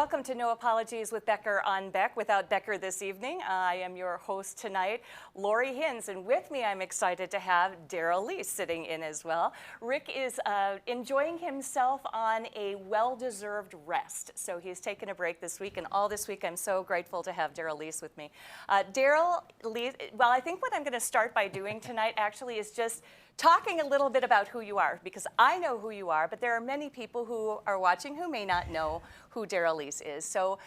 Welcome to No Apologies with Becker on Beck. Without Becker this evening, I am your host tonight, Lori Hinz, and with me I'm excited to have Daryl Lee sitting in as well. Rick is enjoying himself on a well-deserved rest, so he's taken a break this week, and all this week I'm so grateful to have Daryl Lee with me. Daryl Lee, well, I think what I'm going to start by doing tonight actually is just talking a little bit about who you are, because I know who you are, but there are many people who are watching who may not know who Daryl Lee is. So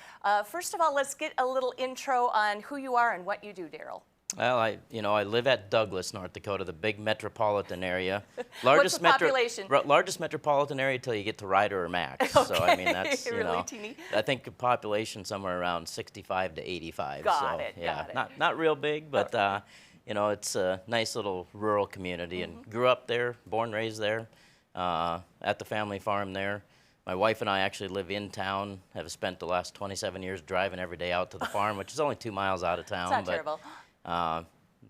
first of all, let's get a little intro on who you are and what you do, Daryl. Well, I live at Douglas, North Dakota, the big metropolitan area. What's the population? Largest metropolitan area until you get to Ryder or Max. Okay. So I mean that's really teeny. I think the population somewhere around 65 to 85. Got it. Not real big, but it's a nice little rural community, and grew up there, born, raised there, at the family farm there. My wife and I actually live in town, have spent the last 27 years driving every day out to the farm, which is only 2 miles out of town. It's not terrible.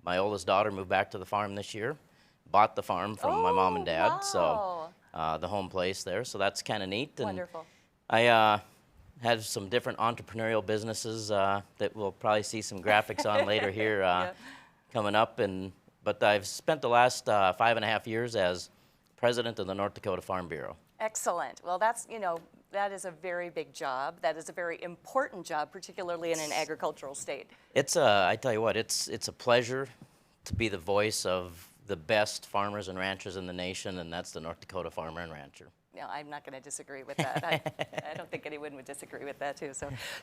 My oldest daughter moved back to the farm this year, bought the farm from my mom and dad, wow. so the home place there, so that's kind of neat. And Wonderful. I have some different entrepreneurial businesses that we'll probably see some graphics on later here. Yeah. Coming up, but I've spent the last 5.5 years as president of the North Dakota Farm Bureau. Excellent. Well, that is a very big job. That is a very important job, particularly in an agricultural state. I tell you what, it's a pleasure to be the voice of the best farmers and ranchers in the nation, and that's the North Dakota farmer and rancher. No, I'm not going to disagree with that. I don't think anyone would disagree with that too.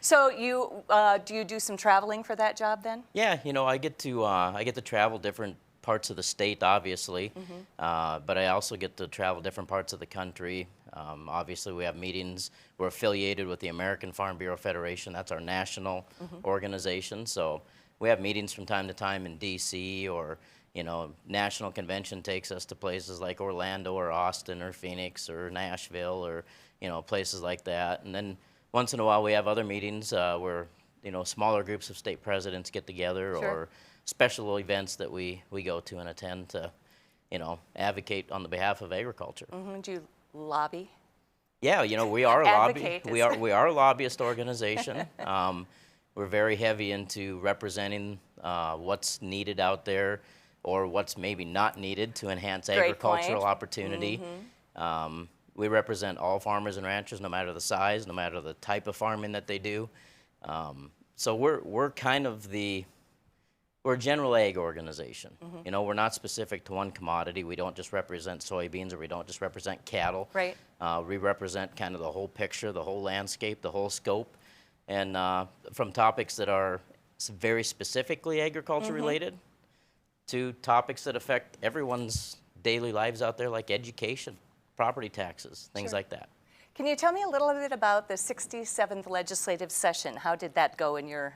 So you do you do some traveling for that job then? Yeah, I get to travel different parts of the state, obviously, but I also get to travel different parts of the country. Obviously, we have meetings. We're affiliated with the American Farm Bureau Federation. That's our national organization. So we have meetings from time to time in D.C. or national convention takes us to places like Orlando or Austin or Phoenix or Nashville or, places like that. And then once in a while we have other meetings where, smaller groups of state presidents get together. Sure. Or special events that we go to and attend to, advocate on the behalf of agriculture. Do you lobby? Yeah, we are a Advocate. we are a lobbyist organization. We're very heavy into representing what's needed out there, or what's maybe not needed to enhance agricultural opportunity. We represent all farmers and ranchers, no matter the size, no matter the type of farming that they do. So we're kind of we're a general ag organization. We're not specific to one commodity. We don't just represent soybeans, or we don't just represent cattle. Right. We represent kind of the whole picture, the whole landscape, the whole scope, and from topics that are very specifically agriculture related, to topics that affect everyone's daily lives out there, like education, property taxes, things like that. Can you tell me a little bit about the 67th legislative session? How did that go in your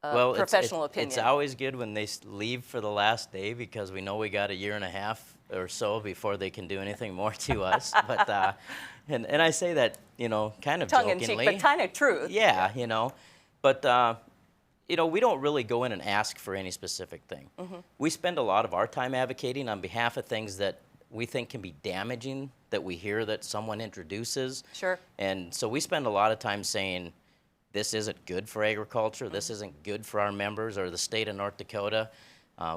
professional opinion? It's always good when they leave for the last day, because we know we got 1.5 years or so before they can do anything more to us. But and I say that kind of tongue jokingly, in cheek, but kind of truth. Yeah, but. We don't really go in and ask for any specific thing. We spend a lot of our time advocating on behalf of things that we think can be damaging, that we hear that someone introduces. Sure. And so we spend a lot of time saying, this isn't good for agriculture, this isn't good for our members or the state of North Dakota.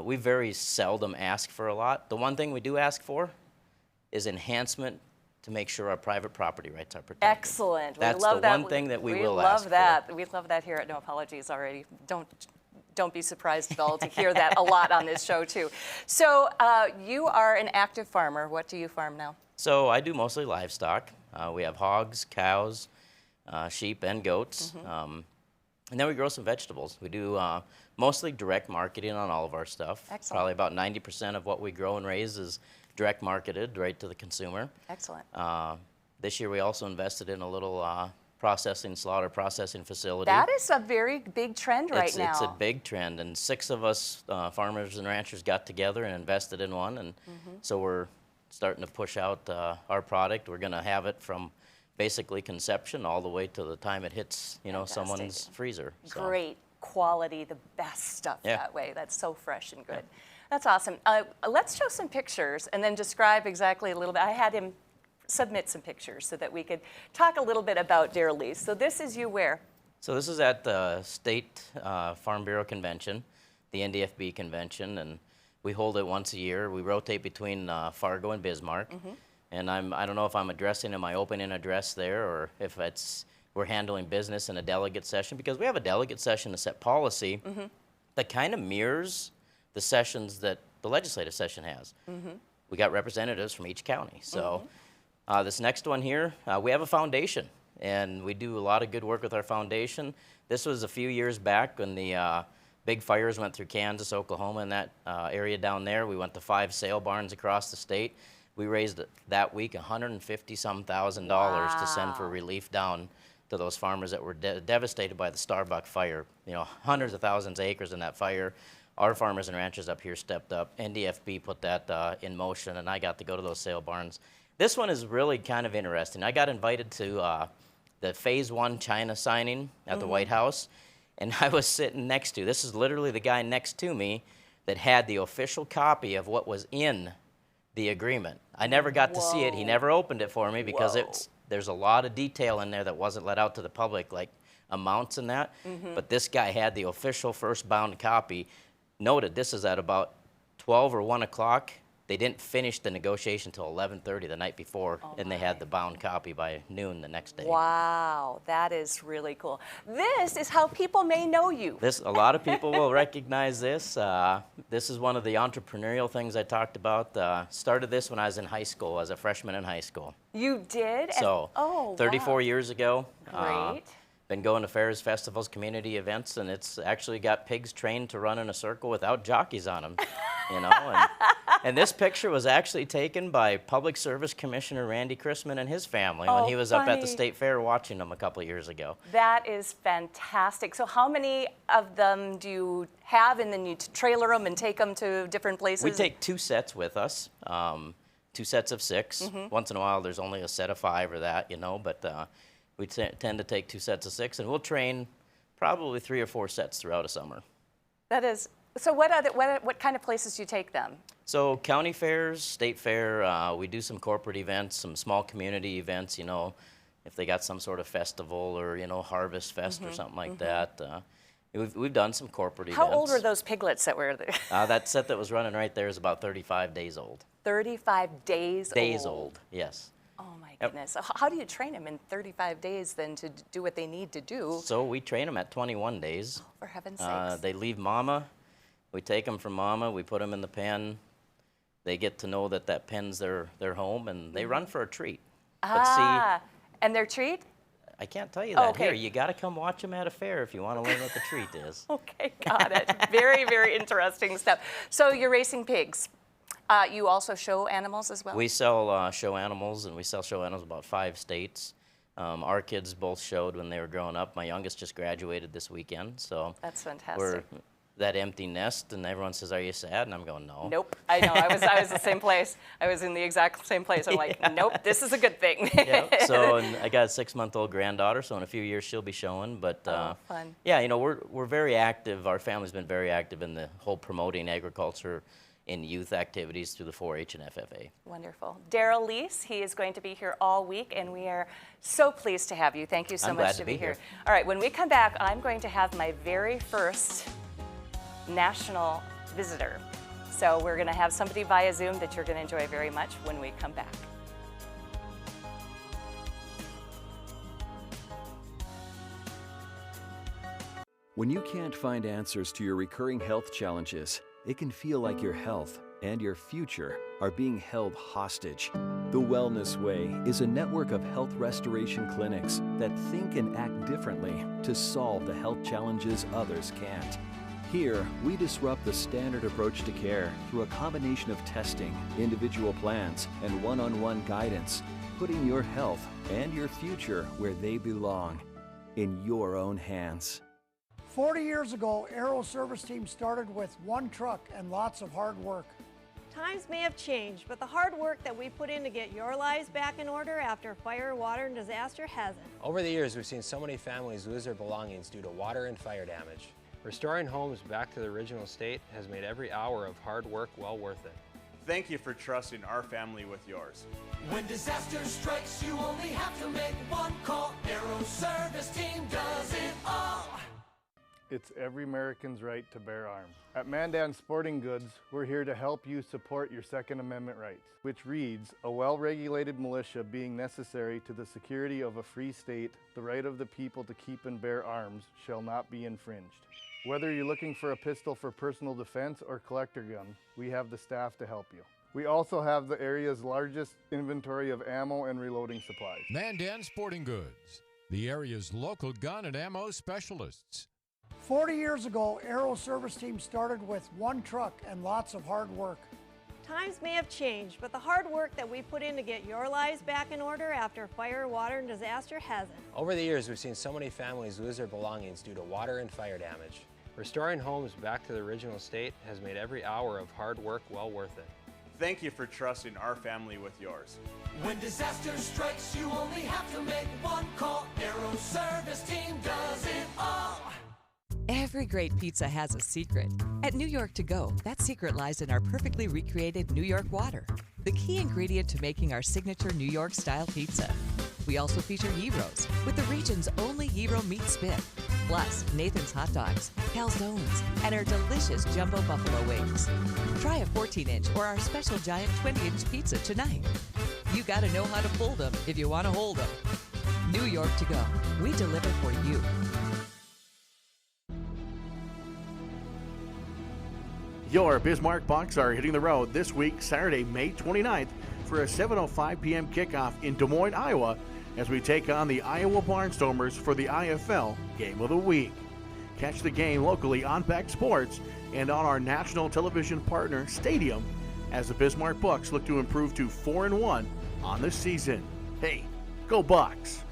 We very seldom ask for a lot. The one thing we do ask for is enhancement to make sure our private property rights are protected. Excellent. That's the one thing that we will ask for. We love that. We love that here at No Apologies already. Don't be surprised at all to hear that a lot on this show too. So you are an active farmer. What do you farm now? So I do mostly livestock. We have hogs, cows, sheep, and goats. And then we grow some vegetables. We do mostly direct marketing on all of our stuff. Excellent. Probably about 90% of what we grow and raise is direct marketed right to the consumer. Excellent. This year we also invested in a little slaughter processing facility. That is a very big trend right now. It's a big trend, and 6 of us farmers and ranchers got together and invested in one, and so we're starting to push out our product. We're going to have it from basically conception all the way to the time it hits someone's freezer. So. Great quality, the best stuff that way. That's so fresh and good. Yeah. That's awesome. Let's show some pictures and then describe exactly a little bit. I had him submit some pictures so that we could talk a little bit about Darrell Lee. So this is you where? So this is at the State Farm Bureau Convention, the NDFB convention, and we hold it once a year. We rotate between Fargo and Bismarck. And I don't know if I'm addressing in my opening address there or if we're handling business in a delegate session, because we have a delegate session to set policy that kind of mirrors the sessions that the legislative session has. We got representatives from each county. So this next one here, we have a foundation, and we do a lot of good work with our foundation. This was a few years back when the big fires went through Kansas, Oklahoma, and that area down there. We went to 5 sale barns across the state. We raised that week $150-some thousand to send for relief down to those farmers that were devastated by the Starbuck fire. You know, hundreds of thousands of acres in that fire. Our farmers and ranchers up here stepped up. NDFB put that in motion, and I got to go to those sale barns. This one is really kind of interesting. I got invited to the Phase 1 China signing at the White House, and I was sitting next to, this is literally the guy next to me that had the official copy of what was in the agreement. I never got to see it. He never opened it for me because there's a lot of detail in there that wasn't let out to the public, like amounts and that. But this guy had the official first bound copy. Noted this is at about 12 or 1 o'clock. They didn't finish the negotiation until 11:30 the night before, and they had the bound copy by noon the next day. Wow, that is really cool. This is how people may know you. A lot of people will recognize this. This is one of the entrepreneurial things I talked about. Started this when I was in high school, as a freshman in high school. You did? So, 34 years ago. Great. Been going to fairs, festivals, community events, and it's actually got pigs trained to run in a circle without jockeys on them, you know. And this picture was actually taken by Public Service Commissioner Randy Chrisman and his family when he was up at the state fair watching them a couple of years ago. That is fantastic. So how many of them do you have, and then you trailer them and take them to different places? We take 2 sets with us, 2 sets of 6. Once in a while there's only a set of 5 or that, you know, but we tend to take 2 sets of 6, and we'll train probably 3 or 4 sets throughout a summer. That is, so what kind of places do you take them? So county fairs, state fair, we do some corporate events, some small community events, you know, if they got some sort of festival or, you know, Harvest Fest or something like that. We've done some corporate events. How old were those piglets that were there? That set that was running right there is about 35 days old. 35 days old? Days old, yes. Oh my goodness. So how do you train them in 35 days then to do what they need to do? So we train them at 21 days. For heaven's sakes. They leave mama. We take them from mama. We put them in the pen. They get to know that that pen's their home, and they run for a treat. But see, and their treat? I can't tell you that okay. here. You got to come watch them at a fair if you want to learn what the treat is. Okay, got it. Very, very interesting stuff. So you're racing pigs. You also show animals as well? We sell show animals, and we sell show animals in about 5 states. Our kids both showed when they were growing up. My youngest just graduated this weekend, so that's fantastic. We're that empty nest, and everyone says, "Are you sad?" And I'm going, "No." Nope. I know. I was the same place. I was in the exact same place. I'm like, nope. This is a good thing. Yeah. So, and I got a 6-month-old granddaughter, so in a few years she'll be showing. But fun. Yeah, you know, we're very active. Our family's been very active in the whole promoting agriculture in youth activities through the 4-H and FFA. Wonderful. Darrell Lee, he is going to be here all week, and we are so pleased to have you. Thank you so much to be here. All right, when we come back, I'm going to have my very first national visitor. So we're going to have somebody via Zoom that you're going to enjoy very much when we come back. When you can't find answers to your recurring health challenges, it can feel like your health and your future are being held hostage. The Wellness Way is a network of health restoration clinics that think and act differently to solve the health challenges others can't. Here, we disrupt the standard approach to care through a combination of testing, individual plans, and one-on-one guidance, putting your health and your future where they belong, in your own hands. 40 years ago, Aero Service Team started with 1 truck and lots of hard work. Times may have changed, but the hard work that we put in to get your lives back in order after fire, water, and disaster hasn't. Over the years, we've seen so many families lose their belongings due to water and fire damage. Restoring homes back to the original state has made every hour of hard work well worth it. Thank you for trusting our family with yours. When disaster strikes, you only have to make one call. Aero Service Team does it all. It's every American's right to bear arms. At Mandan Sporting Goods, we're here to help you support your Second Amendment rights, which reads, a well-regulated militia being necessary to the security of a free state, the right of the people to keep and bear arms shall not be infringed. Whether you're looking for a pistol for personal defense or collector gun, we have the staff to help you. We also have the area's largest inventory of ammo and reloading supplies. Mandan Sporting Goods, the area's local gun and ammo specialists. 40 years ago, Aero Service Team started with one truck and lots of hard work. Times may have changed, but the hard work that we put in to get your lives back in order after fire, water, and disaster hasn't. Over the years, we've seen so many families lose their belongings due to water and fire damage. Restoring homes back to the original state has made every hour of hard work well worth it. Thank you for trusting our family with yours. When disaster strikes, you only have to make one call. Aero Service Team does it all. Every great pizza has a secret. At New York To Go, that secret lies in our perfectly recreated New York water, the key ingredient to making our signature New York-style pizza. We also feature gyros, with the region's only gyro meat spit, plus Nathan's hot dogs, calzones, and our delicious jumbo buffalo wings. Try a 14-inch or our special giant 20-inch pizza tonight. You gotta know how to fold them if you want to hold them. New York To Go, we deliver for you. Your Bismarck Bucks are hitting the road this week, Saturday, May 29th, for a 7:05 p.m. kickoff in Des Moines, Iowa, as we take on the Iowa Barnstormers for the IFL Game of the Week. Catch the game locally on Beck Sports and on our national television partner, Stadium, as the Bismarck Bucks look to improve to 4-1 on the season. Hey, go Bucks!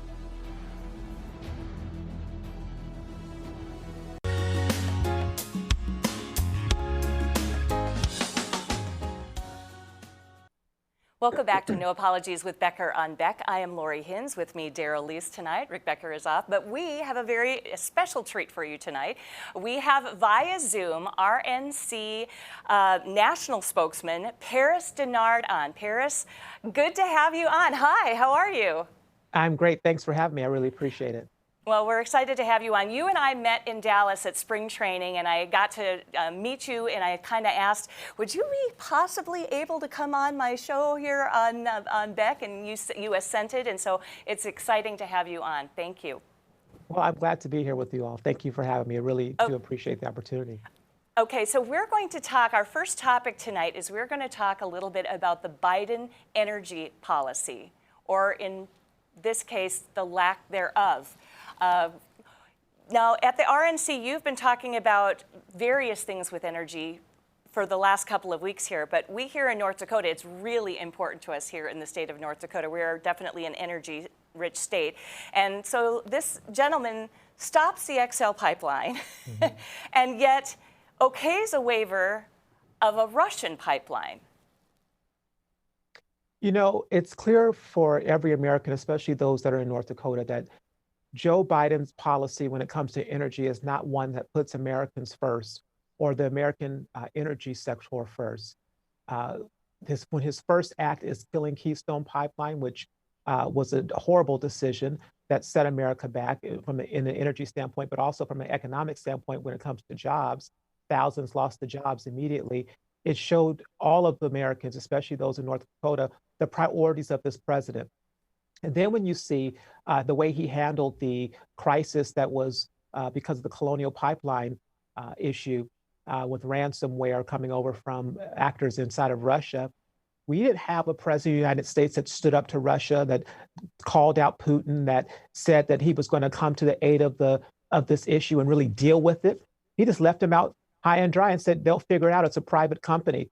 Welcome back to No Apologies with Becker on Beck. I am Lori Hins. With me, Daryl Leese tonight. Rick Becker is off, but we have a very special treat for you tonight. We have via Zoom RNC national spokesman Paris Denard on. Paris, good to have you on. Hi, how are you? I'm great. Thanks for having me. I really appreciate it. Well, we're excited to have you on. You and I met in Dallas at spring training, and I got to meet you, and I kind of asked, would you be possibly able to come on my show here on Beck? And you assented, and so it's exciting to have you on. Thank you. Well, I'm glad to be here with you all. Thank you for having me. I really do appreciate the opportunity. Okay, so we're going to talk, our first topic tonight is we're going to talk a little bit about the Biden energy policy, or in this case, the lack thereof. Now, at the RNC, you've been talking about various things with energy for the last couple of weeks here, but we here in North Dakota, it's really important to us here in the state of North Dakota. We are definitely an energy-rich state. And so this gentleman stops the XL pipeline and yet okays a waiver of a Russian pipeline. You know, it's clear for every American, especially those that are in North Dakota, that Joe Biden's policy when it comes to energy is not one that puts Americans first or the American energy sector first. When his first act is killing Keystone Pipeline, which was a horrible decision that set America back in an energy standpoint, but also from an economic standpoint when it comes to jobs. Thousands lost their jobs immediately. It showed all of the Americans, especially those in North Dakota, the priorities of this president. And then when you see the way he handled the crisis that was because of the Colonial Pipeline issue with ransomware coming over from actors inside of Russia, we didn't have a president of the United States that stood up to Russia, that called out Putin, that said that he was going to come to the aid of this issue and really deal with it. He just left him out high and dry and said, they'll figure it out. It's a private company.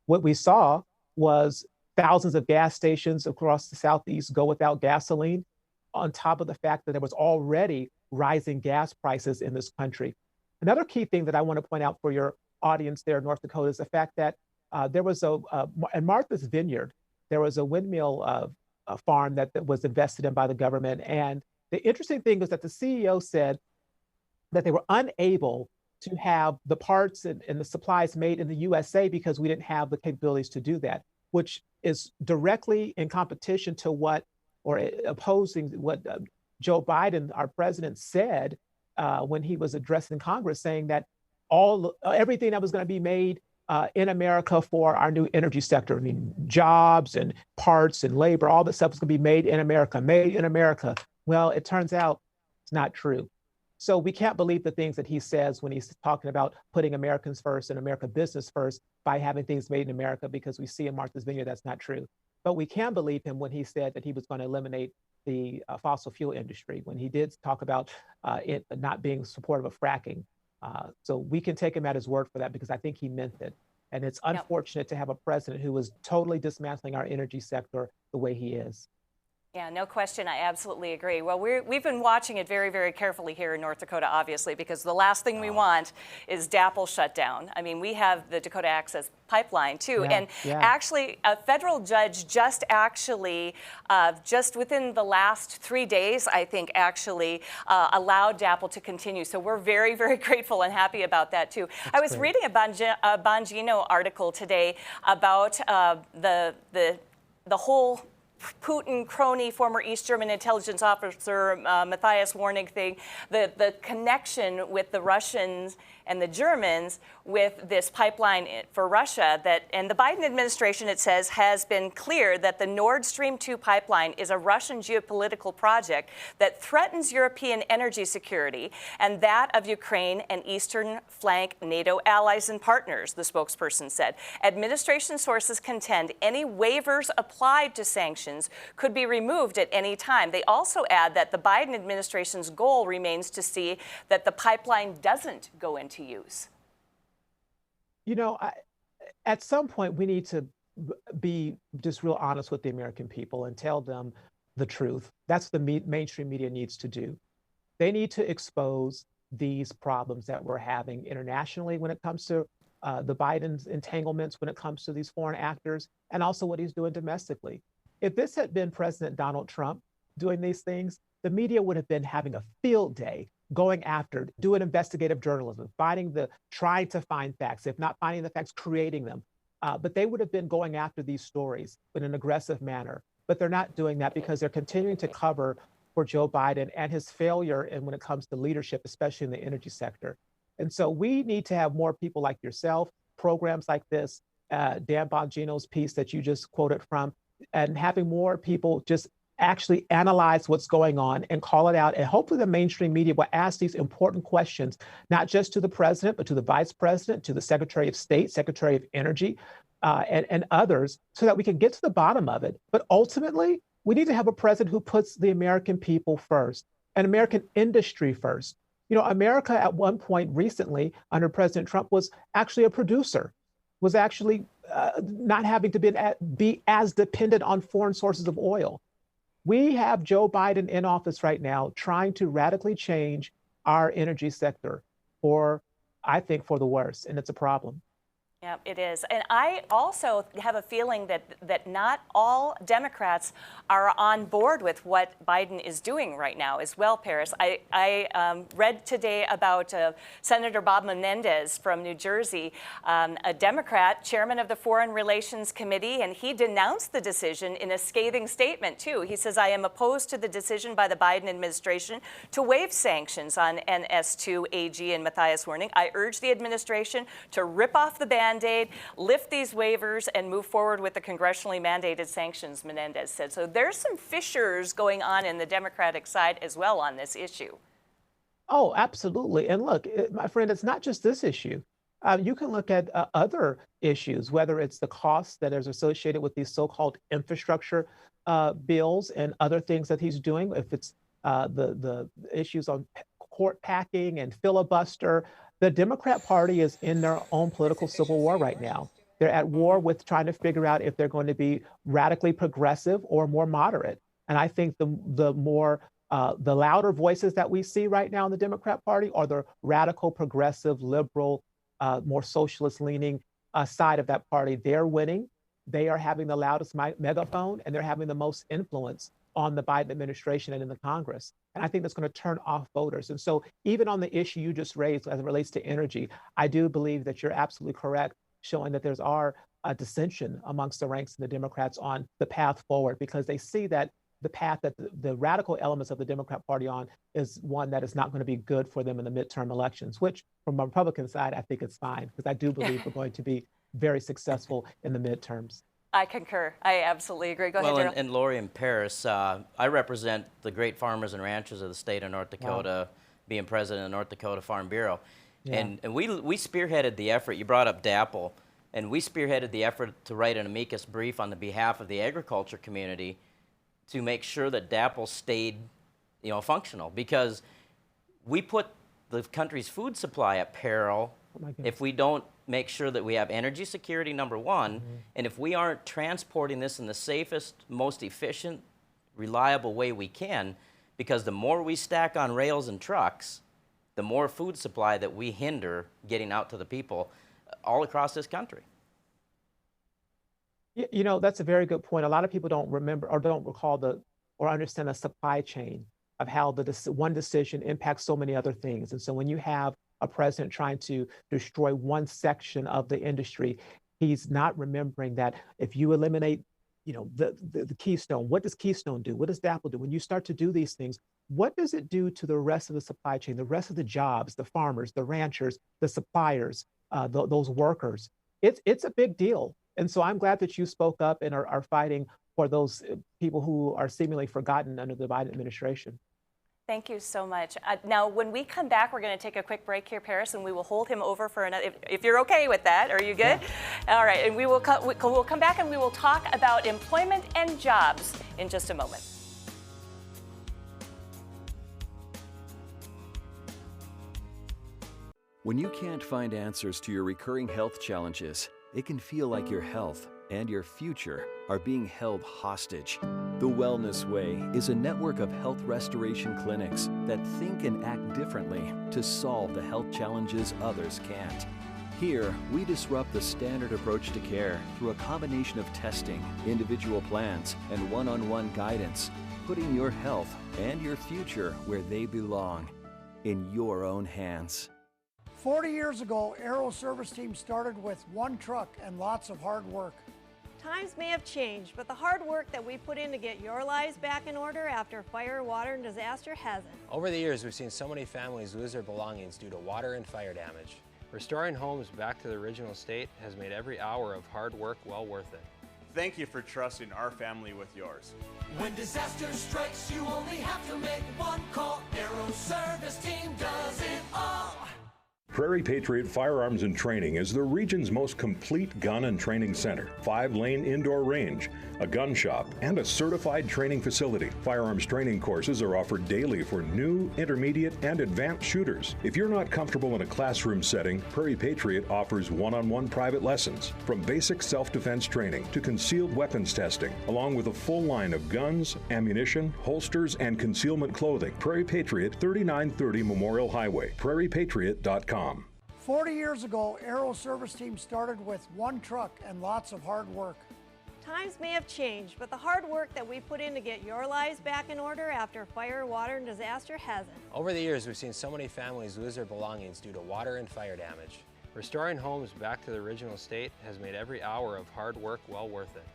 What we saw was thousands of gas stations across the Southeast go without gasoline, on top of the fact that there was already rising gas prices in this country. Another key thing that I want to point out for your audience there in North Dakota is the fact that there was in Martha's Vineyard, there was a windmill farm that was invested in by the government. And the interesting thing is that the CEO said that they were unable to have the parts and the supplies made in the USA because we didn't have the capabilities to do that, which is directly in competition to what, or opposing what Joe Biden, our president, said when he was addressing Congress, saying that everything that was going to be made in America for our new energy sector, I mean, jobs and parts and labor, all this stuff was going to be made in America, made in America. Well, it turns out it's not true. So we can't believe the things that he says when he's talking about putting Americans first and America business first by having things made in America, because we see in Martha's Vineyard that's not true. But we can believe him when he said that he was going to eliminate the fossil fuel industry, when he did talk about it not being supportive of fracking. So we can take him at his word for that, because I think he meant it. And it's unfortunate to have a president who is totally dismantling our energy sector the way he is. Yeah, no question. I absolutely agree. Well, we've been watching it very, very carefully here in North Dakota, obviously, because the last thing we want is DAPL shut down. I mean, we have the Dakota Access Pipeline, too. Actually, a federal judge just within the last 3 days, I think, actually allowed DAPL to continue. So we're very, very grateful and happy about that, too. I was reading a Bongino article today about the whole Putin crony, former East German intelligence officer Matthias Warnig thing, the connection with the Russians and the Germans with this pipeline for Russia, and the Biden administration, it says, has been clear that the Nord Stream 2 pipeline is a Russian geopolitical project that threatens European energy security and that of Ukraine and Eastern flank NATO allies and partners, the spokesperson said. Administration sources contend any waivers applied to sanctions could be removed at any time. They also add that the Biden administration's goal remains to see that the pipeline doesn't go into use. You know, at some point, we need to be just real honest with the American people and tell them the truth. That's what the mainstream media needs to do. They need to expose these problems that we're having internationally when it comes to the Biden's entanglements, when it comes to these foreign actors, and also what he's doing domestically. If this had been President Donald Trump doing these things, the media would have been having a field day going after, doing investigative journalism, trying to find facts, if not finding the facts, creating them. But they would have been going after these stories in an aggressive manner. But they're not doing that because they're continuing to cover for Joe Biden and his failure and when it comes to leadership, especially in the energy sector. And so we need to have more people like yourself, programs like this, Dan Bongino's piece that you just quoted from, and having more people just actually analyze what's going on and call it out. And hopefully the mainstream media will ask these important questions, not just to the president, but to the vice president, to the Secretary of State, Secretary of Energy, and others, so that we can get to the bottom of it. But ultimately, we need to have a president who puts the American people first and American industry first. You know, America at one point recently under President Trump was actually a producer, was actually not having to be as dependent on foreign sources of oil. We have Joe Biden in office right now trying to radically change our energy sector I think, for the worse, and it's a problem. Yeah, it is. And I also have a feeling that not all Democrats are on board with what Biden is doing right now as well, Paris. I read today about Senator Bob Menendez from New Jersey, a Democrat, chairman of the Foreign Relations Committee, and he denounced the decision in a scathing statement, too. He says, "I am opposed to the decision by the Biden administration to waive sanctions on NS2, AG, and Matthias Warnig. I urge the administration to rip off the ban lift these waivers, and move forward with the congressionally mandated sanctions," Menendez said. So there's some fissures going on in the Democratic side as well on this issue. Oh, absolutely. And look, my friend, it's not just this issue. You can look at other issues, whether it's the costs that is associated with these so-called infrastructure bills and other things that he's doing, if it's the issues on court packing and filibuster. The Democrat Party is in their own political civil war right now. They're at war with trying to figure out if they're going to be radically progressive or more moderate. And I think the louder voices that we see right now in the Democrat Party are the radical, progressive, liberal, more socialist-leaning side of that party. They're winning. They are having the loudest megaphone, and they're having the most influence on the Biden administration and in the Congress. And I think that's going to turn off voters. And so even on the issue you just raised as it relates to energy, I do believe that you're absolutely correct, showing that there's a dissension amongst the ranks of the Democrats on the path forward, because they see that the path that the radical elements of the Democrat Party on is one that is not going to be good for them in the midterm elections, which from a Republican side, I think it's fine, because I do believe we're going to be very successful in the midterms. I concur. I absolutely agree. Go ahead, Daryl. And Lori and Paris, I represent the great farmers and ranchers of the state of North Dakota, being president of the North Dakota Farm Bureau. Yeah. And we spearheaded the effort. You brought up DAPL, and we spearheaded the effort to write an amicus brief on the behalf of the agriculture community to make sure that DAPL stayed, functional, because we put the country's food supply at peril if we don't make sure that we have energy security, number one, and if we aren't transporting this in the safest, most efficient, reliable way we can, because the more we stack on rails and trucks, the more food supply that we hinder getting out to the people all across this country. That's a very good point. A lot of people don't remember or don't recall or understand the supply chain of how one decision impacts so many other things. And so when you have a president trying to destroy one section of the industry, he's not remembering that if you eliminate, the Keystone, what does Keystone do? What does DAPL do? When you start to do these things, what does it do to the rest of the supply chain, the rest of the jobs, the farmers, the ranchers, the suppliers, those workers? It's a big deal. And so I'm glad that you spoke up and are fighting for those people who are seemingly forgotten under the Biden administration. Thank you so much. Now, when we come back, we're going to take a quick break here, Paris, and we will hold him over for another, if you're okay with that. Are you good? Yeah. All right, and we'll come back and we will talk about employment and jobs in just a moment. When you can't find answers to your recurring health challenges, it can feel like your health and your future are being held hostage. The Wellness Way is a network of health restoration clinics that think and act differently to solve the health challenges others can't. Here, we disrupt the standard approach to care through a combination of testing, individual plans, and one-on-one guidance, putting your health and your future where they belong, in your own hands. 40 years ago, Aero Service Team started with one truck and lots of hard work. Times may have changed, but the hard work that we put in to get your lives back in order after fire, water, and disaster hasn't. Over the years, we've seen so many families lose their belongings due to water and fire damage. Restoring homes back to the original state has made every hour of hard work well worth it. Thank you for trusting our family with yours. When disaster strikes, you only have to make one call. Aero Service Team does it all. Prairie Patriot Firearms and Training is the region's most complete gun and training center. 5-lane indoor range, a gun shop, and a certified training facility. Firearms training courses are offered daily for new, intermediate, and advanced shooters. If you're not comfortable in a classroom setting, Prairie Patriot offers one-on-one private lessons, from basic self-defense training to concealed weapons testing, along with a full line of guns, ammunition, holsters, and concealment clothing. Prairie Patriot, 3930 Memorial Highway, prairiepatriot.com. 40 years ago, Aero Service Team started with one truck and lots of hard work. Times may have changed, but the hard work that we put in to get your lives back in order after fire, water, and disaster hasn't. Over the years, we've seen so many families lose their belongings due to water and fire damage. Restoring homes back to the original state has made every hour of hard work well worth it.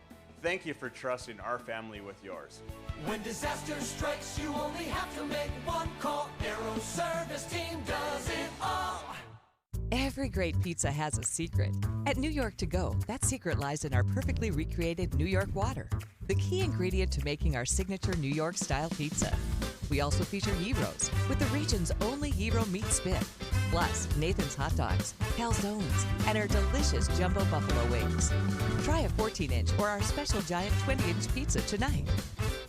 Thank you for trusting our family with yours. When disaster strikes, you only have to make one call. Aero Service Team does it all. Every great pizza has a secret. At New York To Go, that secret lies in our perfectly recreated New York water, the key ingredient to making our signature New York-style pizza. We also feature gyros, with the region's only gyro meat spit, plus Nathan's hot dogs, calzones, and our delicious jumbo buffalo wings. Try a 14-inch or our special giant 20-inch pizza tonight.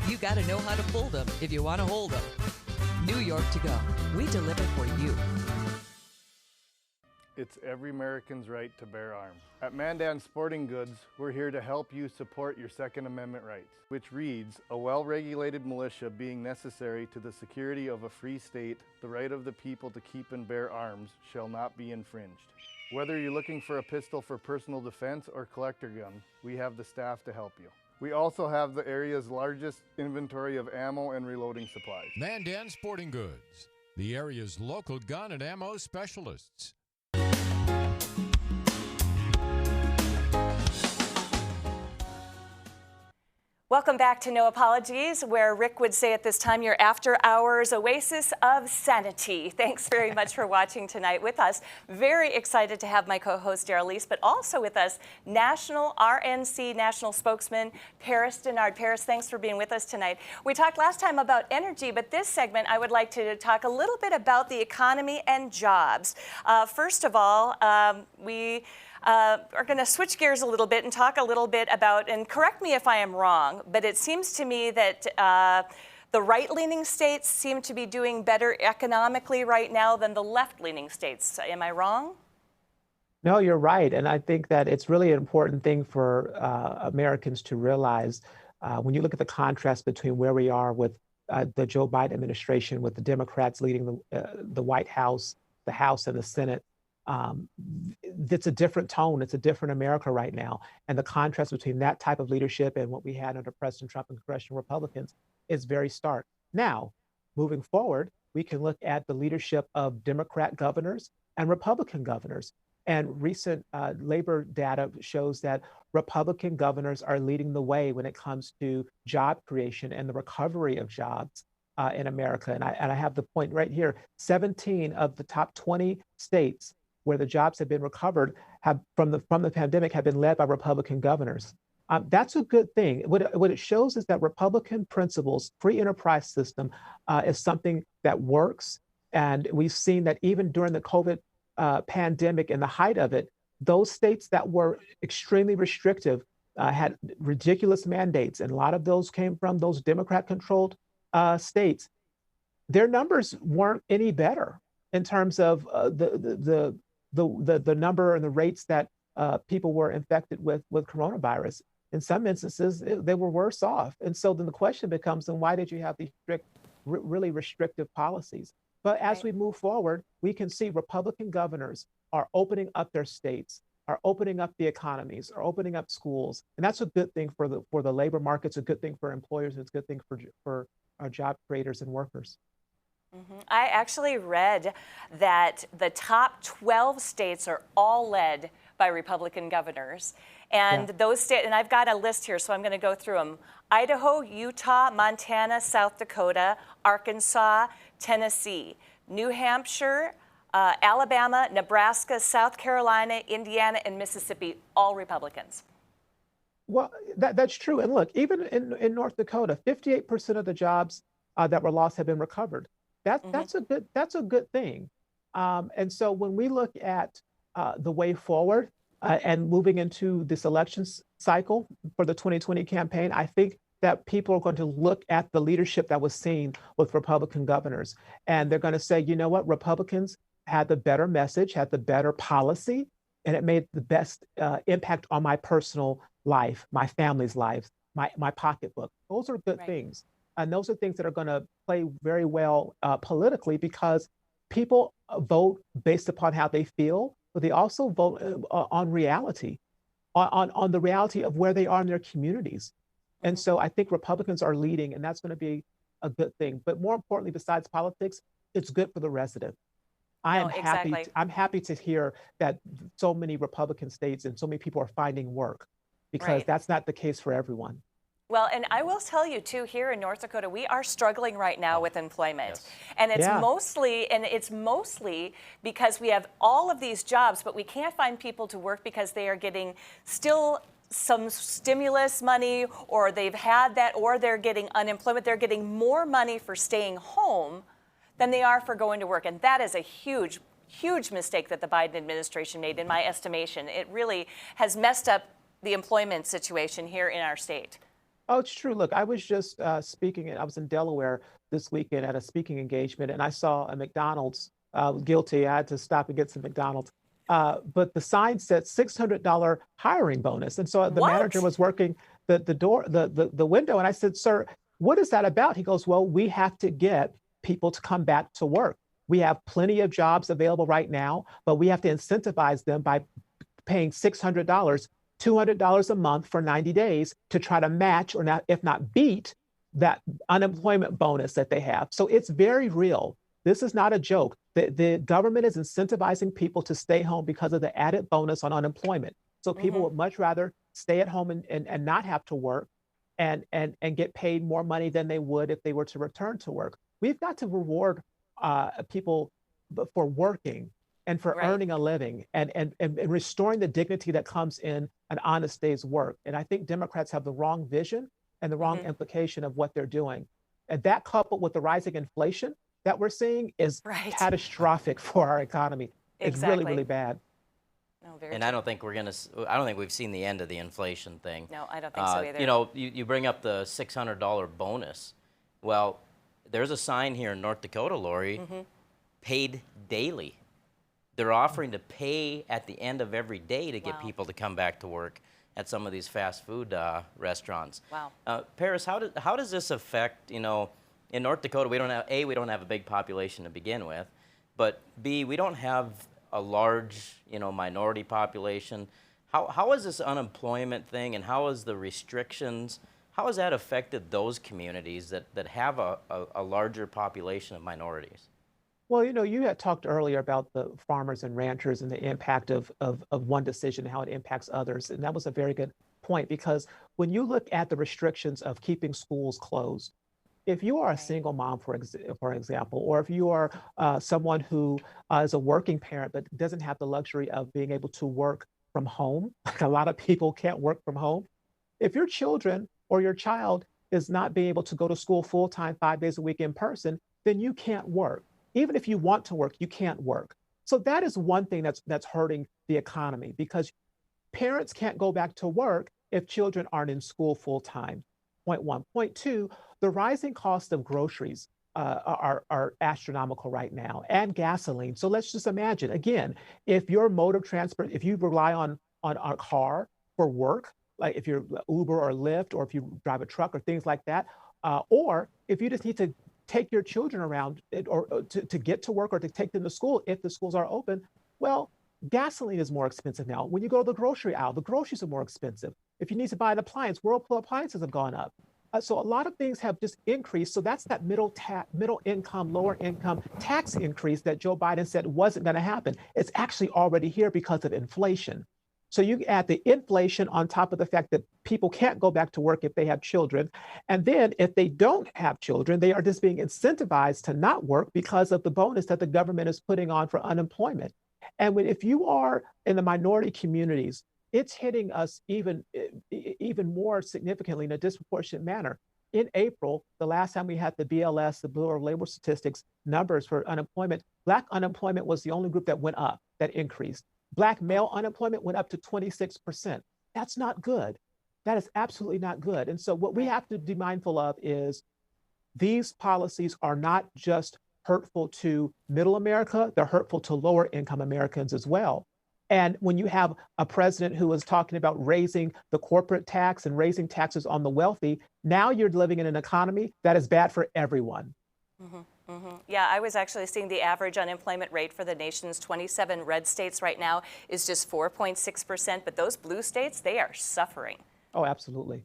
You gotta know how to fold them if you want to hold them. New York To Go, we deliver for you. It's every American's right to bear arms. At Mandan Sporting Goods, we're here to help you support your Second Amendment rights, which reads, a well-regulated militia being necessary to the security of a free state, the right of the people to keep and bear arms shall not be infringed. Whether you're looking for a pistol for personal defense or collector gun, we have the staff to help you. We also have the area's largest inventory of ammo and reloading supplies. Mandan Sporting Goods, the area's local gun and ammo specialists. Welcome back to No Apologies, where Rick would say at this time, your after-hours oasis of sanity. Thanks very much for watching tonight with us. Very excited to have my co-host, Daryl Lease, but also with us, National RNC National Spokesman, Paris Denard. Paris, thanks for being with us tonight. We talked last time about energy, but this segment, I would like to talk a little bit about the economy and jobs. First of all, we are going to switch gears a little bit and talk a little bit about, and correct me if I am wrong, but it seems to me that the right-leaning states seem to be doing better economically right now than the left-leaning states. Am I wrong? No, you're right. And I think that it's really an important thing for Americans to realize when you look at the contrast between where we are with the Joe Biden administration, with the Democrats leading the White House, the House, and the Senate. It's a different tone. It's a different America right now. And the contrast between that type of leadership and what we had under President Trump and congressional Republicans is very stark. Now, moving forward, we can look at the leadership of Democrat governors and Republican governors. And recent labor data shows that Republican governors are leading the way when it comes to job creation and the recovery of jobs in America. And I have the point right here. 17 of the top 20 states where the jobs have been recovered from the pandemic have been led by Republican governors. That's a good thing. What it shows is that Republican principles, free enterprise system, is something that works. And we've seen that even during the COVID pandemic and the height of it, those states that were extremely restrictive had ridiculous mandates. And a lot of those came from those Democrat-controlled states. Their numbers weren't any better in terms of the number and the rates that people were infected with coronavirus. In some instances, they were worse off. And so then the question becomes, then why did you have these strict, really restrictive policies? But as we move forward, we can see Republican governors are opening up their states, are opening up the economies, are opening up schools. And that's a good thing for the labor markets, a good thing for employers, it's a good thing for our job creators and workers. I actually read that the top 12 states are all led by Republican governors. And those states, and I've got a list here, so I'm going to go through them. Idaho, Utah, Montana, South Dakota, Arkansas, Tennessee, New Hampshire, Alabama, Nebraska, South Carolina, Indiana, and Mississippi, all Republicans. Well, that's true. And look, even in North Dakota, 58% of the jobs that were lost have been recovered. That's a good thing. And so when we look at the way forward and moving into this election cycle for the 2020 campaign, I think that people are going to look at the leadership that was seen with Republican governors. And they're going to say, you know what, Republicans had the better message, had the better policy, and it made the best impact on my personal life, my family's lives, my pocketbook. Those are good things. And those are things that are going to play very well politically, because people vote based upon how they feel, but they also vote on reality, on the reality of where they are in their communities. And so I think Republicans are leading, and that's going to be a good thing. But more importantly, besides politics, it's good for the resident. I'm happy to hear that so many Republican states and so many people are finding work, because that's not the case for everyone. Well, and I will tell you too, here in North Dakota, we are struggling right now with employment. And it's mostly because we have all of these jobs, but we can't find people to work because they are getting still some stimulus money, or they've had that, or they're getting unemployment. They're getting more money for staying home than they are for going to work. And that is a huge, huge mistake that the Biden administration made, in my estimation. It really has messed up the employment situation here in our state. Oh, it's true. Look, I was just speaking, I was in Delaware this weekend at a speaking engagement, and I saw a McDonald's. Guilty, I had to stop and get some McDonald's. But the sign said $600 hiring bonus. And so the manager was working the window, and I said, sir, what is that about? He goes, well, we have to get people to come back to work. We have plenty of jobs available right now, but we have to incentivize them by paying $600 $200 a month for 90 days to try to match or not, if not beat, that unemployment bonus that they have. So it's very real. This is not a joke. The government is incentivizing people to stay home because of the added bonus on unemployment. So people would much rather stay at home and not have to work and get paid more money than they would if they were to return to work. We've got to reward people for working and for earning a living and restoring the dignity that comes in an honest day's work. And I think Democrats have the wrong vision and the wrong implication of what they're doing. And that coupled with the rising inflation that we're seeing is catastrophic for our economy. It's really, really bad. No, and I don't think I don't think we've seen the end of the inflation thing. No, I don't think so either. You know, you bring up the $600 bonus. Well, there's a sign here in North Dakota, Lori, paid daily. They're offering to pay at the end of every day to get people to come back to work at some of these fast food restaurants. Wow. Paris, how does this affect, you know, in North Dakota, we don't have a big population to begin with, but B, we don't have a large, you know, minority population. How is this unemployment thing and how is the restrictions, how has that affected those communities that have a larger population of minorities? Well, you know, you had talked earlier about the farmers and ranchers and the impact of one decision, how it impacts others. And that was a very good point, because when you look at the restrictions of keeping schools closed, if you are a single mom, for example, or if you are someone who is a working parent but doesn't have the luxury of being able to work from home, like a lot of people can't work from home. If your children or your child is not being able to go to school full-time 5 days a week in person, then you can't work. Even if you want to work, you can't work. So that is one thing that's hurting the economy, because parents can't go back to work if children aren't in school full time. Point one. Point two, the rising cost of groceries are astronomical right now, and gasoline. So let's just imagine, again, if your mode of transport, if you rely on a car for work, like if you're Uber or Lyft, or if you drive a truck or things like that, or if you just need to take your children around or to get to work or to take them to school if the schools are open, well, gasoline is more expensive now. When you go to the grocery aisle, the groceries are more expensive. If you need to buy an appliance, Whirlpool appliances have gone up. So a lot of things have just increased. So that's that middle income, lower income tax increase that Joe Biden said wasn't going to happen. It's actually already here because of inflation. So you add the inflation on top of the fact that people can't go back to work if they have children. And then if they don't have children, they are just being incentivized to not work because of the bonus that the government is putting on for unemployment. And if you are in the minority communities, it's hitting us even more significantly in a disproportionate manner. In April, the last time we had the BLS, the Bureau of Labor Statistics numbers for unemployment, Black unemployment was the only group that went up, that increased. Black male unemployment went up to 26%. That's not good. That is absolutely not good. And so what we have to be mindful of is these policies are not just hurtful to middle America, they're hurtful to lower income Americans as well. And when you have a president who is talking about raising the corporate tax and raising taxes on the wealthy, now you're living in an economy that is bad for everyone. Yeah, I was actually seeing the average unemployment rate for the nation's 27 red states right now is just 4.6%, but those blue states, they are suffering. Oh, absolutely.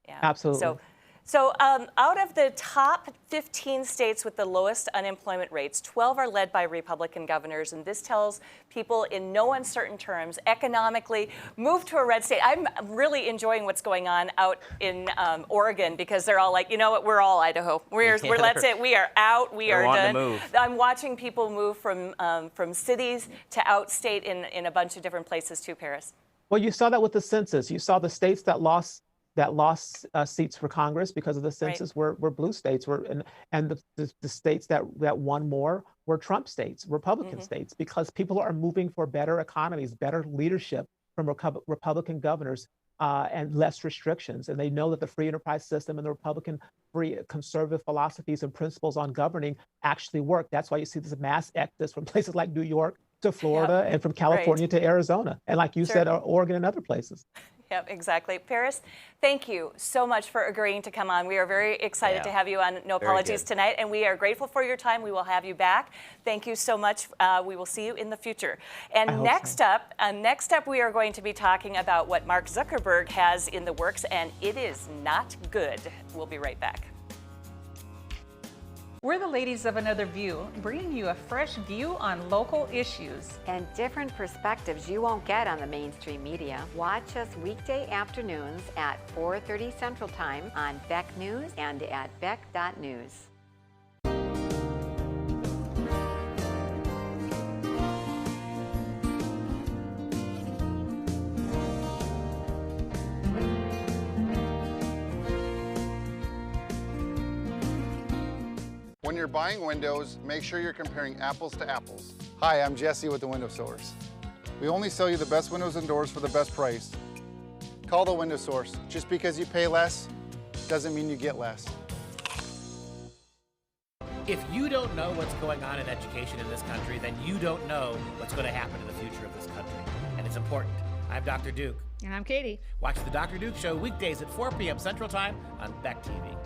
Yeah. Absolutely. So out of the top 15 states with the lowest unemployment rates, 12 are led by Republican governors, and this tells people in no uncertain terms, economically, move to a red state. I'm really enjoying what's going on out in Oregon, because they're all like, you know what, we're all Idaho. We're that's it. We are out. We are done. To move. I'm watching people move from cities to outstate in a bunch of different places too, Paris. Well, you saw that with the census. You saw the states that lost seats for Congress because of the census were blue states, and the states that won more were Trump states, Republican states, because people are moving for better economies, better leadership from Republican governors, and less restrictions. And they know that the free enterprise system and the Republican free conservative philosophies and principles on governing actually work. That's why you see this mass exodus from places like New York to Florida and from California to Arizona. And like you said, Oregon and other places. Yep, exactly. Paris, thank you so much for agreeing to come on. We are very excited to have you on No Apologies tonight, and we are grateful for your time. We will have you back. Thank you so much. We will see you in the future. And next up, we are going to be talking about what Mark Zuckerberg has in the works, and it is not good. We'll be right back. We're the ladies of Another View, bringing you a fresh view on local issues. And different perspectives you won't get on the mainstream media. Watch us weekday afternoons at 4:30 Central Time on Beck News and at beck.news. When you're buying windows, make sure you're comparing apples to apples. Hi, I'm Jesse with the Window Source. We only sell you the best windows and doors for the best price. Call the Window Source. Just because you pay less doesn't mean you get less. If you don't know what's going on in education in this country, then you don't know what's going to happen in the future of this country. And it's important. I'm Dr. Duke. And I'm Katie. Watch the Dr. Duke Show weekdays at 4 p.m. Central Time on Beck TV.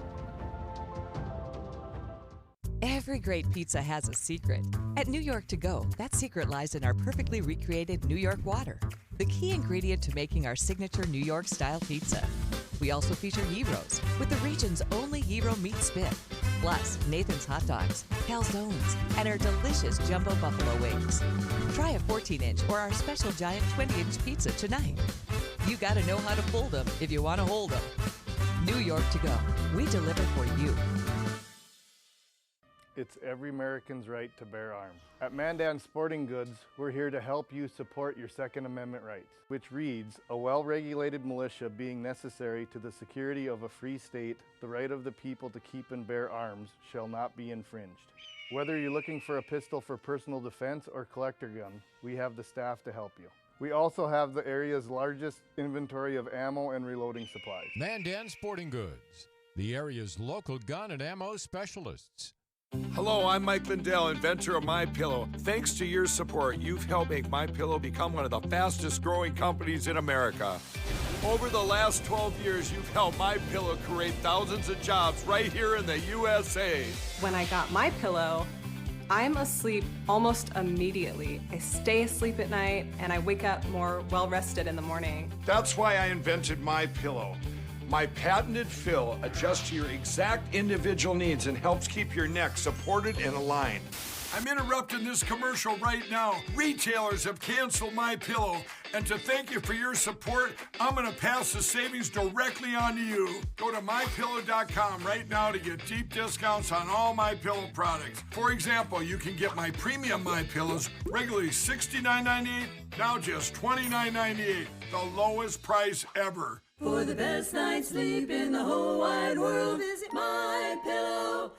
Every great pizza has a secret. At New York To Go, that secret lies in our perfectly recreated New York water, the key ingredient to making our signature New York-style pizza. We also feature gyros, with the region's only gyro meat spit, plus Nathan's Hot Dogs, calzones, and our delicious jumbo buffalo wings. Try a 14-inch or our special giant 20-inch pizza tonight. You gotta know how to fold them if you want to hold them. New York To Go, we deliver for you. It's every American's right to bear arms. At Mandan Sporting Goods, we're here to help you support your Second Amendment rights, which reads, a well-regulated militia being necessary to the security of a free state, the right of the people to keep and bear arms shall not be infringed. Whether you're looking for a pistol for personal defense or collector gun, we have the staff to help you. We also have the area's largest inventory of ammo and reloading supplies. Mandan Sporting Goods, the area's local gun and ammo specialists. Hello, I'm Mike Lindell, inventor of MyPillow. Thanks to your support, you've helped make MyPillow become one of the fastest growing companies in America. Over the last 12 years, you've helped MyPillow create thousands of jobs right here in the USA. When I got MyPillow, I'm asleep almost immediately. I stay asleep at night and I wake up more well-rested in the morning. That's why I invented MyPillow. My patented fill adjusts to your exact individual needs and helps keep your neck supported and aligned. I'm interrupting this commercial right now. Retailers have canceled MyPillow, and to thank you for your support, I'm gonna pass the savings directly on to you. Go to MyPillow.com right now to get deep discounts on all MyPillow products. For example, you can get my premium MyPillows, regularly $69.98, now just $29.98, the lowest price ever. For the best night's sleep in the whole wide world, visit MyPillow.com.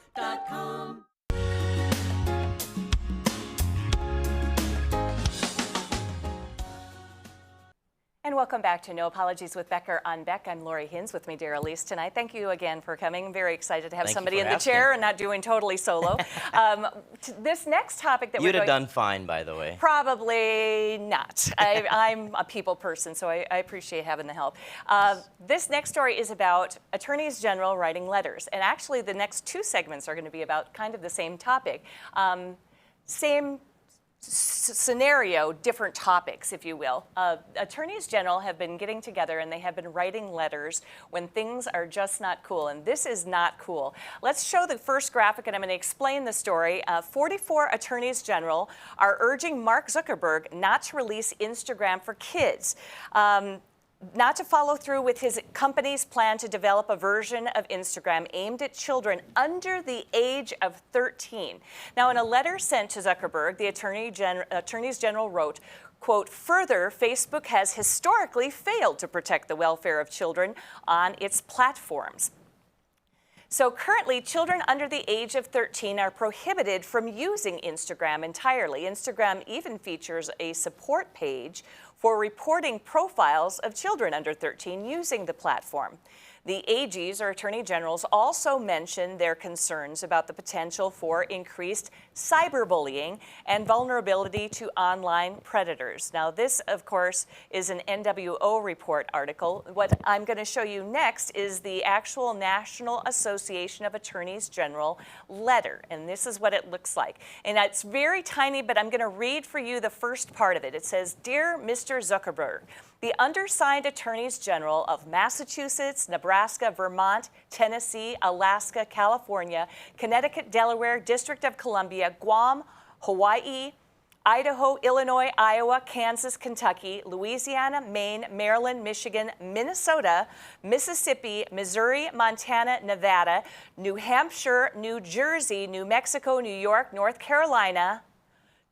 And welcome back to No Apologies with Becker on Beck. I'm Lori Hins, with me, Daryl Leese, tonight. Thank you again for coming. I'm very excited to have somebody in the chair and not doing totally solo. This next topic that You'd have done fine, by the way. Probably not. I'm a people person, so I appreciate having the help. This next story is about attorneys general writing letters. And actually, the next two segments are going to be about kind of the same topic. Same scenario, different topics, if you will. Attorneys general have been getting together and they have been writing letters when things are just not cool, and this is not cool. Let's show the first graphic and I'm going to explain the story. 44 attorneys general are urging Mark Zuckerberg not to release Instagram for kids. Not to follow through with his company's plan to develop a version of Instagram aimed at children under the age of 13. Now, in a letter sent to Zuckerberg, the attorneys general wrote, quote, further, Facebook has historically failed to protect the welfare of children on its platforms. So currently, children under the age of 13 are prohibited from using Instagram entirely. Instagram even features a support page for reporting profiles of children under 13 using the platform. The AGs, or Attorney Generals, also mentioned their concerns about the potential for increased cyberbullying and vulnerability to online predators. Now, this, of course, is an NWO report article. What I'm going to show you next is the actual National Association of Attorneys General letter, and this is what it looks like. And it's very tiny, but I'm going to read for you the first part of it. It says, "Dear Mr. Zuckerberg, the undersigned Attorneys General of Massachusetts, Nebraska, Vermont, Tennessee, Alaska, California, Connecticut, Delaware, District of Columbia, Guam, Hawaii, Idaho, Illinois, Iowa, Kansas, Kentucky, Louisiana, Maine, Maryland, Michigan, Minnesota, Mississippi, Missouri, Montana, Nevada, New Hampshire, New Jersey, New Mexico, New York, North Carolina,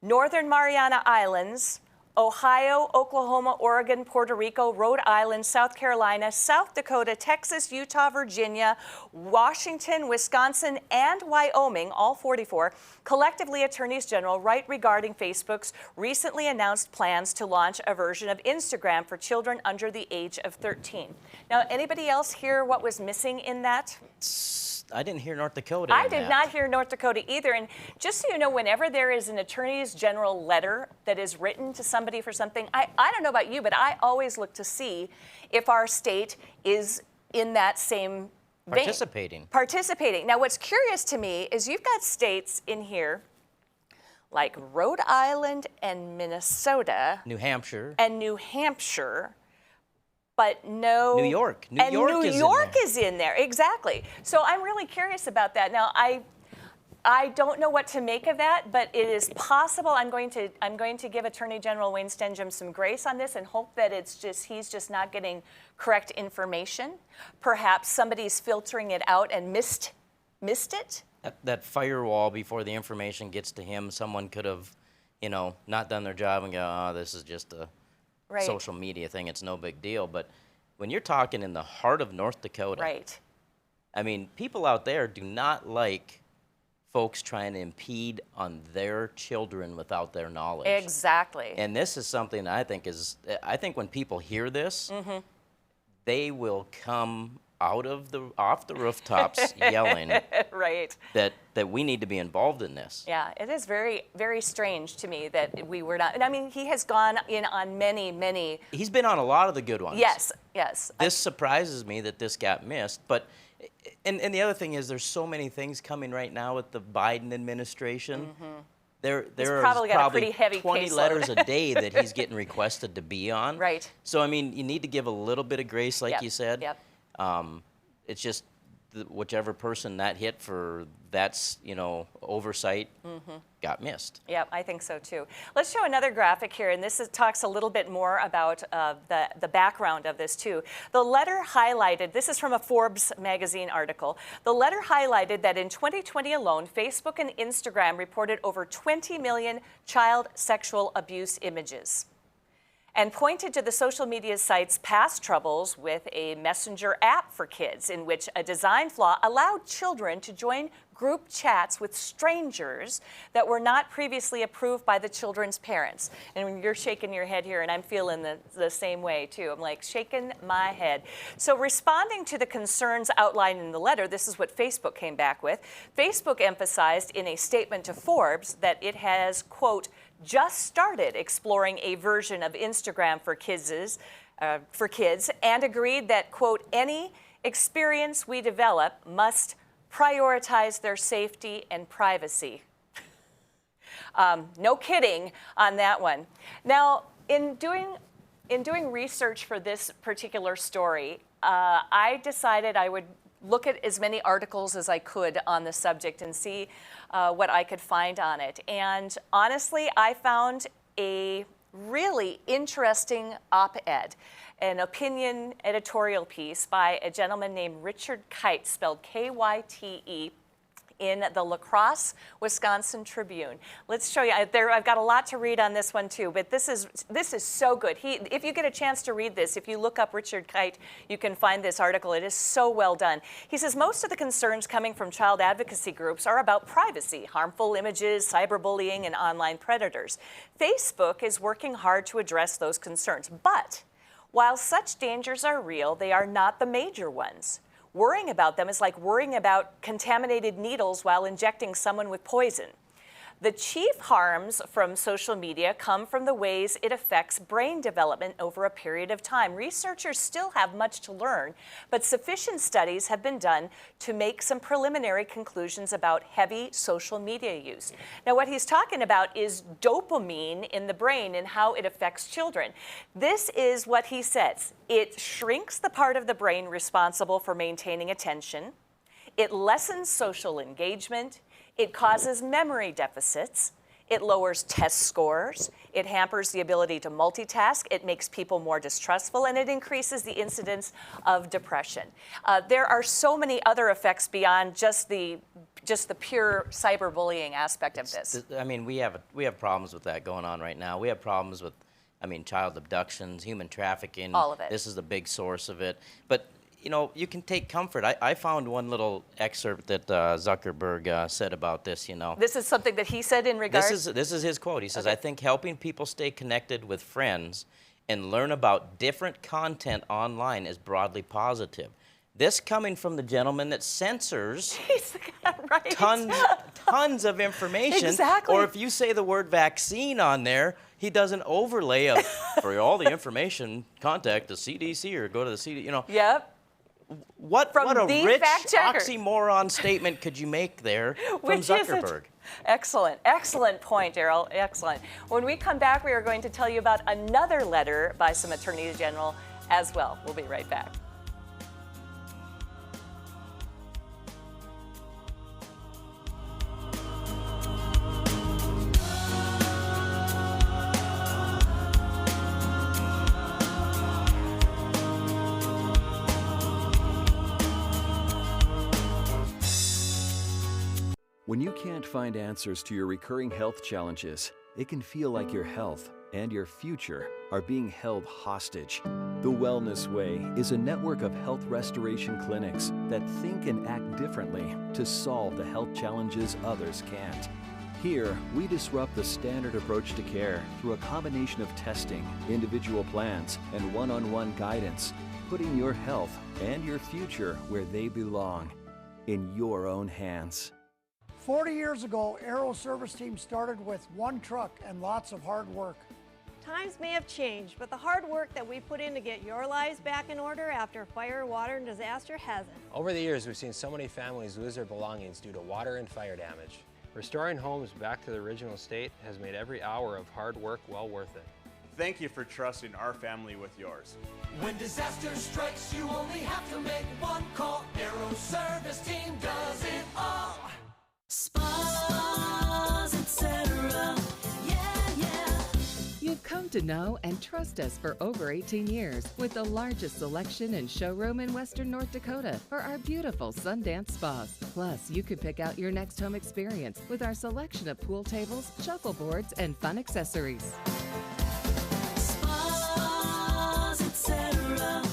Northern Mariana Islands, Ohio, Oklahoma, Oregon, Puerto Rico, Rhode Island, South Carolina, South Dakota, Texas, Utah, Virginia, Washington, Wisconsin, and Wyoming, all 44, collectively Attorneys General, write regarding Facebook's recently announced plans to launch a version of Instagram for children under the age of 13. Now, anybody else hear what was missing in that? I didn't hear North Dakota. I did not hear North Dakota either. And just so you know, whenever there is an Attorney's General letter that is written to somebody for something, I don't know about you, but I always look to see if our state is in that same vein. Participating. Now, what's curious to me is you've got states in here like Rhode Island and Minnesota. New Hampshire. And New Hampshire. But no. New York. New York is in there. Exactly. So I'm really curious about that. Now, I don't know what to make of that, but it is possible. I'm going to give Attorney General Wayne Stenjum some grace on this and hope that he's just not getting correct information. Perhaps somebody's filtering it out and missed it. That firewall before the information gets to him, someone could have, not done their job and go, oh, this is just a social media thing, it's no big deal. But when you're talking in the heart of North Dakota, I mean, people out there do not like folks trying to impede on their children without their knowledge. Exactly. And this is something I think when people hear this, they will come off the rooftops yelling that we need to be involved in this. Yeah, it is very, very strange to me that we were not. And I mean, he has gone in on many. He's been on a lot of the good ones. Yes. This surprises me that this got missed. But, and the other thing is there's so many things coming right now with the Biden administration. There are probably 20 letters a day that he's getting requested to be on. So, I mean, you need to give a little bit of grace, like you said. It's just whichever person that hit for that's oversight got missed. Yep, I think so too. Let's show another graphic here, and this talks a little bit more about the background of this too. The letter highlighted, this is from a Forbes magazine article, the letter highlighted that in 2020 alone, Facebook and Instagram reported over 20 million child sexual abuse images, and pointed to the social media site's past troubles with a messenger app for kids in which a design flaw allowed children to join group chats with strangers that were not previously approved by the children's parents. And when you're shaking your head here, and I'm feeling the same way too, I'm like shaking my head. So responding to the concerns outlined in the letter, this is what Facebook came back with. Facebook emphasized in a statement to Forbes that it has, quote, just started exploring a version of Instagram for kids, and agreed that, quote, any experience we develop must prioritize their safety and privacy. No kidding on that one. Now, in doing research for this particular story, I decided I would look at as many articles as I could on the subject and see what I could find on it. And honestly, I found a really interesting op-ed, an opinion editorial piece by a gentleman named Richard Kite, spelled K-Y-T-E, in the La Crosse, Wisconsin Tribune. Let's show you. I've got a lot to read on this one too, but this is so good. If you get a chance to read this, if you look up Richard Kite, you can find this article. It is so well done. He says most of the concerns coming from child advocacy groups are about privacy, harmful images, cyberbullying, and online predators. Facebook is working hard to address those concerns, but while such dangers are real, they are not the major ones. Worrying about them is like worrying about contaminated needles while injecting someone with poison. The chief harms from social media come from the ways it affects brain development over a period of time. Researchers still have much to learn, but sufficient studies have been done to make some preliminary conclusions about heavy social media use. Now, what he's talking about is dopamine in the brain and how it affects children. This is what he says. It shrinks the part of the brain responsible for maintaining attention. It lessens social engagement. It causes memory deficits. It lowers test scores. It hampers the ability to multitask. It makes people more distrustful, and it increases the incidence of depression. There are so many other effects beyond just the pure cyberbullying aspect of this. I mean, we have problems with that going on right now. We have problems with, child abductions, human trafficking. All of it. This is the big source of it. But you know, you can take comfort. I found one little excerpt that Zuckerberg said about this, you know. This is something that he said in regards? This is his quote. He says, Okay. I think helping people stay connected with friends and learn about different content online is broadly positive. This coming from the gentleman that censors right. tons of information. Exactly. Or if you say the word vaccine on there, he does an overlay of, for all the information, contact the CDC or go to the CDC, you know. Yep. What a the rich fact checker. oxymoron statement could you make there from Which is it? Zuckerberg? Excellent. Excellent point, Daryl. Excellent. When we come back, we are going to tell you about another letter by some attorneys general as well. We'll be right back. When you can't find answers to your recurring health challenges, it can feel like your health and your future are being held hostage. The Wellness Way is a network of health restoration clinics that think and act differently to solve the health challenges others can't. Here, we disrupt the standard approach to care through a combination of testing, individual plans, and one-on-one guidance, putting your health and your future where they belong, in your own hands. 40 years ago, Aero service team started with one truck and lots of hard work. Times may have changed, but the hard work that we put in to get your lives back in order after fire, water, and disaster hasn't. Over the years, we've seen so many families lose their belongings due to water and fire damage. Restoring homes back to the original state has made every hour of hard work well worth it. Thank you for trusting our family with yours. When disaster strikes, you only have to make one call. Aero service team does it all. Spas, etc. Yeah. You've come to know and trust us for over 18 years with the largest selection and showroom in Western North Dakota for our beautiful Sundance spas. Plus, you can pick out your next home experience with our selection of pool tables, shuffleboards, and fun accessories. Spas, etc.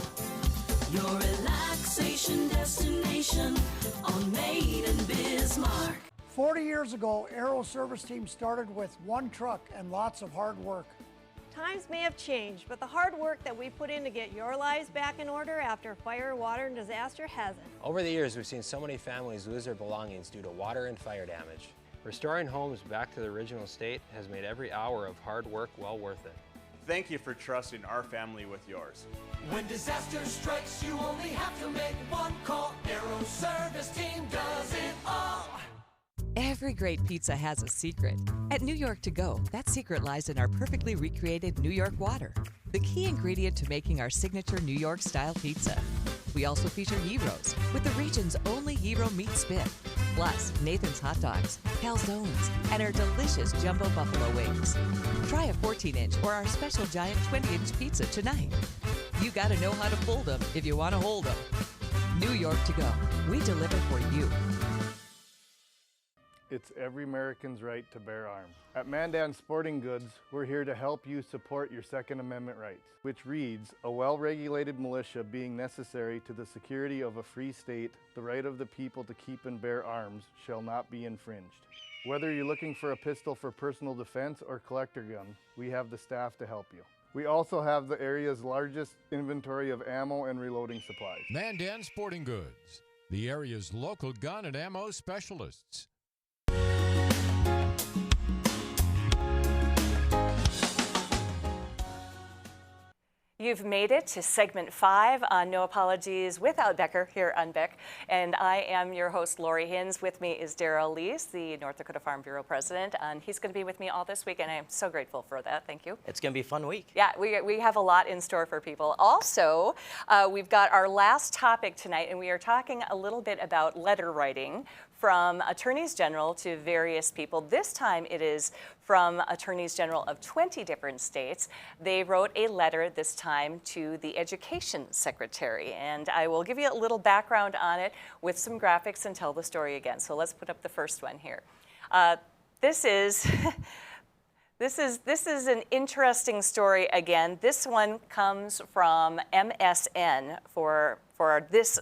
Your relaxation destination on Main and Bismarck. 40 years ago, Aero service team started with one truck and lots of hard work. Times may have changed, but the hard work that we put in to get your lives back in order after fire, water, and disaster hasn't. Over the years, we've seen so many families lose their belongings due to water and fire damage. Restoring homes back to the original state has made every hour of hard work well worth it. Thank you for trusting our family with yours. When disaster strikes, you only have to make one call. Aero service team does it all. Every great pizza has a secret. At New York To Go, that secret lies in our perfectly recreated New York water, the key ingredient to making our signature New York-style pizza. We also feature gyros, with the region's only gyro meat spit, plus Nathan's hot dogs, calzones, and our delicious jumbo buffalo wings. Try a 14-inch or our special giant 20-inch pizza tonight. You gotta know how to fold them if you want to hold them. New York To Go, we deliver for you. It's every American's right to bear arms. At Mandan Sporting Goods, we're here to help you support your Second Amendment rights, which reads, a well-regulated militia being necessary to the security of a free state, the right of the people to keep and bear arms shall not be infringed. Whether you're looking for a pistol for personal defense or collector gun, we have the staff to help you. We also have the area's largest inventory of ammo and reloading supplies. Mandan Sporting Goods, the area's local gun and ammo specialists. You've made it to segment 5 on No Apologies Without Becker here on Beck, and I am your host, Lori Hinz. With me is Daryl Lees, the North Dakota Farm Bureau President, and he's going to be with me all this week, and I am so grateful for that. Thank you. It's going to be a fun week. Yeah, we have a lot in store for people. Also, we've got our last topic tonight, and we are talking a little bit about letter writing from attorneys general to various people. This time it is from attorneys general of 20 different states. They wrote a letter this time to the education secretary, and I will give you a little background on it with some graphics and tell the story again. So let's put up the first one here. This is This is an interesting story again. This one comes from MSN for this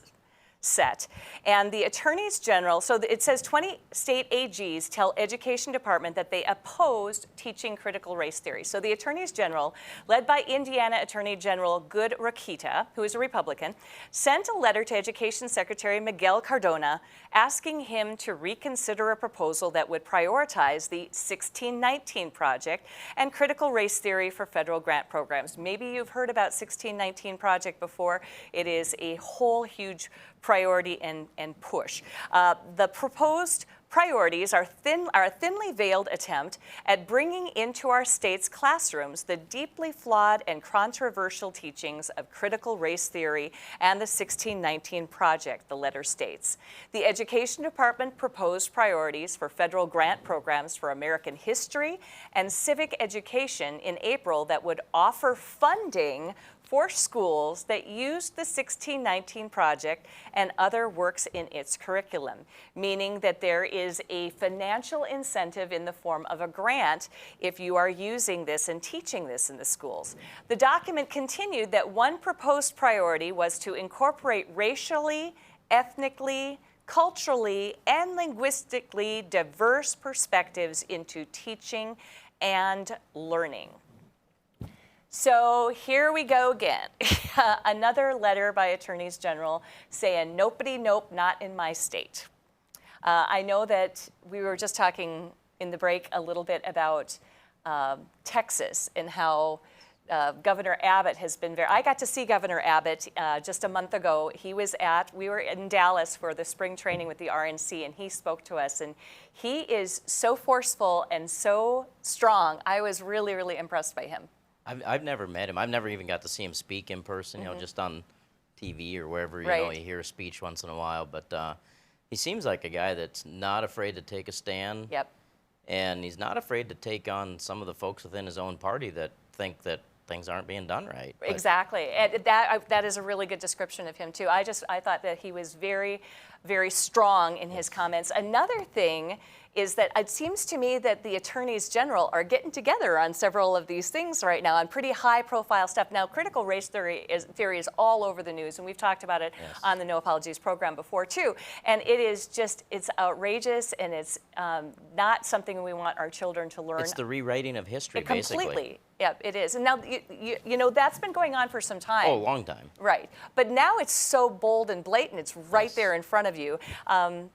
set. And the attorneys general, so it says 20 state AGs tell education department that they opposed teaching critical race theory. So the attorneys general, led by Indiana Attorney General Good Rakita, who is a Republican, sent a letter to Education Secretary Miguel Cardona asking him to reconsider a proposal that would prioritize the 1619 Project and critical race theory for federal grant programs. Maybe you've heard about 1619 Project before. It is a whole huge priority and push. The proposed priorities are a thinly veiled attempt at bringing into our state's classrooms the deeply flawed and controversial teachings of critical race theory and the 1619 Project, the letter states. The Education Department proposed priorities for federal grant programs for American history and civic education in April that would offer funding for schools that use the 1619 Project and other works in its curriculum, meaning that there is a financial incentive in the form of a grant if you are using this and teaching this in the schools. The document continued that one proposed priority was to incorporate racially, ethnically, culturally, and linguistically diverse perspectives into teaching and learning. So here we go again. Another letter by attorneys general saying, nopity nope, not in my state. I know that we were just talking in the break a little bit about Texas and how Governor Abbott has been I got to see Governor Abbott just a month ago. We were in Dallas for the spring training with the RNC, and he spoke to us, and he is so forceful and so strong. I was really, really impressed by him. I've never met him. I've never even got to see him speak in person, you know, just on TV or wherever, you know, you hear a speech once in a while. But he seems like a guy that's not afraid to take a stand. Yep. And he's not afraid to take on some of the folks within his own party that think that things aren't being done right. But exactly. And that is a really good description of him, too. I thought that he was very, very strong in his comments. Another thing is that it seems to me that the attorneys general are getting together on several of these things right now on pretty high-profile stuff. Now, critical race theory is all over the news, and we've talked about it on the No Apologies program before, too. And it is just, it's outrageous, and it's not something we want our children to learn. it's the rewriting of history, basically. Completely. Yeah, it is. And now, you know, that's been going on for some time. Oh, a long time. Right. But now it's so bold and blatant. It's right there in front of you.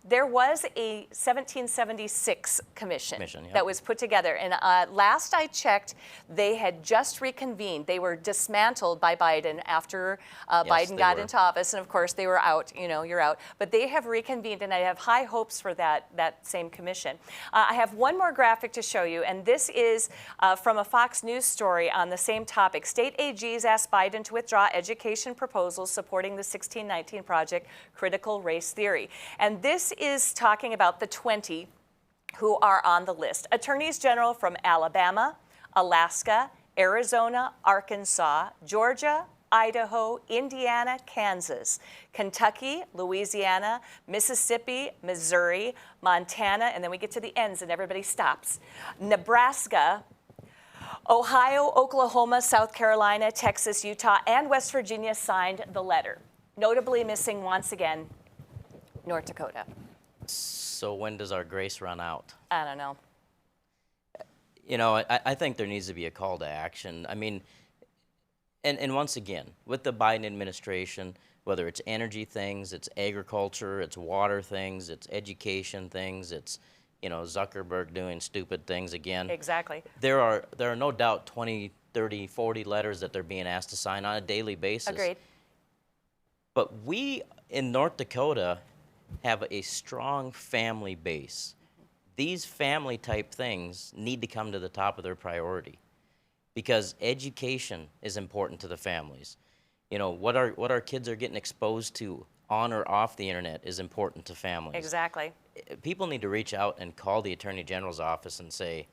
There was a 1776 commission that was put together. And last I checked, they had just reconvened. They were dismantled by Biden after Biden got into office. And, of course, they were out. You know, you're out. But they have reconvened, and I have high hopes for that same commission. I have one more graphic to show you, and this is from a Fox News story on the same topic. State AGs asked Biden to withdraw education proposals supporting the 1619 Project, critical race theory. And this is talking about the 20 who are on the list. Attorneys general from Alabama, Alaska, Arizona, Arkansas, Georgia, Idaho, Indiana, Kansas, Kentucky, Louisiana, Mississippi, Missouri, Montana, and then we get to the ends and everybody stops. Nebraska, Ohio, Oklahoma, South Carolina, Texas, Utah, and West Virginia signed the letter. Notably missing once again, North Dakota. So when does our grace run out? I don't know. You know, I think there needs to be a call to action. I mean, And once again, with the Biden administration, whether it's energy things, it's agriculture, it's water things, it's education things, it's, you know, Zuckerberg doing stupid things again. Exactly. There are no doubt 20, 30, 40 letters that they're being asked to sign on a daily basis. Agreed. But we in North Dakota have a strong family base. These family type things need to come to the top of their priority because education is important to the families. You know, what our kids are getting exposed to on or off the internet is important to families. Exactly. People need to reach out and call the Attorney General's office and say,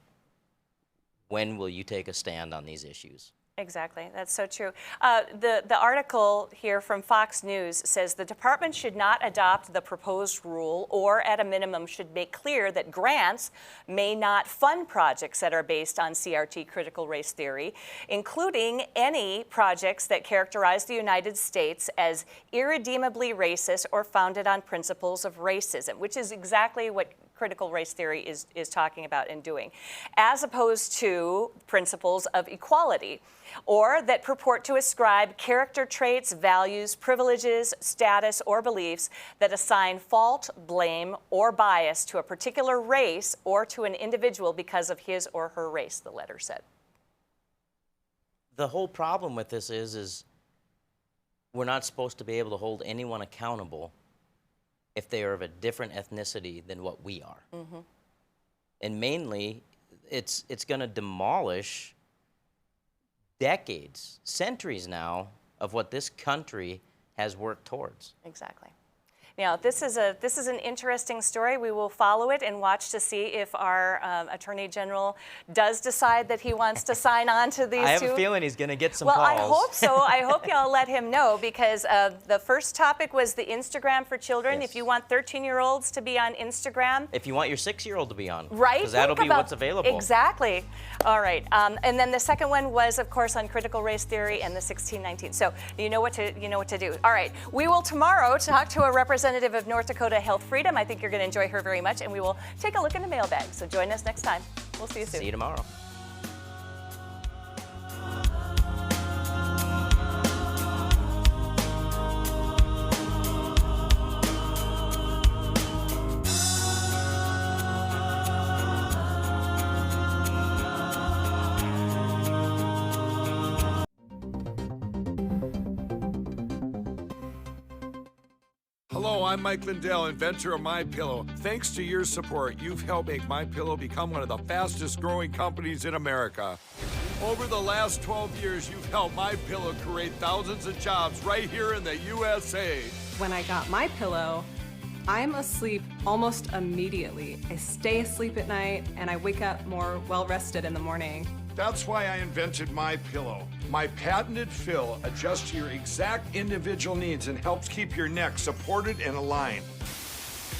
when will you take a stand on these issues? Exactly, that's so true. The article here from Fox News says the department should not adopt the proposed rule or at a minimum should make clear that grants may not fund projects that are based on CRT critical race theory, including any projects that characterize the United States as irredeemably racist or founded on principles of racism, which is exactly what critical race theory is talking about and doing, as opposed to principles of equality, or that purport to ascribe character traits, values, privileges, status, or beliefs that assign fault, blame, or bias to a particular race or to an individual because of his or her race, the letter said. The whole problem with this is we're not supposed to be able to hold anyone accountable if they are of a different ethnicity than what we are. Mm-hmm. And mainly, it's going to demolish decades, centuries now, of what this country has worked towards. Exactly. Now, this is an interesting story. We will follow it and watch to see if our Attorney General does decide that he wants to sign on to these two. I have a feeling he's going to get some calls. calls. I hope so. I hope y'all let him know because the first topic was the Instagram for children. Yes. If you want 13-year-olds to be on Instagram. If you want your 6-year-old to be on. Right. Because that'll be what's available. Exactly. All right. And then the second one was, of course, on critical race theory and the 1619. So you know what to do. All right. We will tomorrow talk to a representative of North Dakota Health Freedom. I think you're going to enjoy her very much, and we will take a look in the mailbag. So join us next time. We'll see you soon. See you tomorrow. Hello, I'm Mike Lindell, inventor of MyPillow. Thanks to your support, you've helped make MyPillow become one of the fastest growing companies in America. Over the last 12 years, you've helped MyPillow create thousands of jobs right here in the USA. When I got MyPillow, I'm asleep almost immediately. I stay asleep at night and I wake up more well-rested in the morning. That's why I invented MyPillow. My patented fill adjusts to your exact individual needs and helps keep your neck supported and aligned.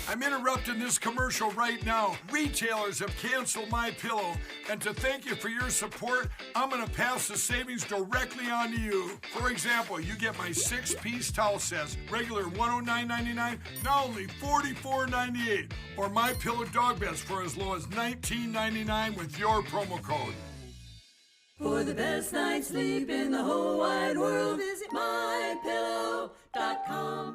I'm interrupting this commercial right now. Retailers have canceled MyPillow, and to thank you for your support, I'm gonna pass the savings directly on to you. For example, you get my 6-piece towel sets, regular $109.99, now only $44.98, or MyPillow dog beds for as low as $19.99 with your promo code. For the best night's sleep in the whole wide world, visit mypillow.com.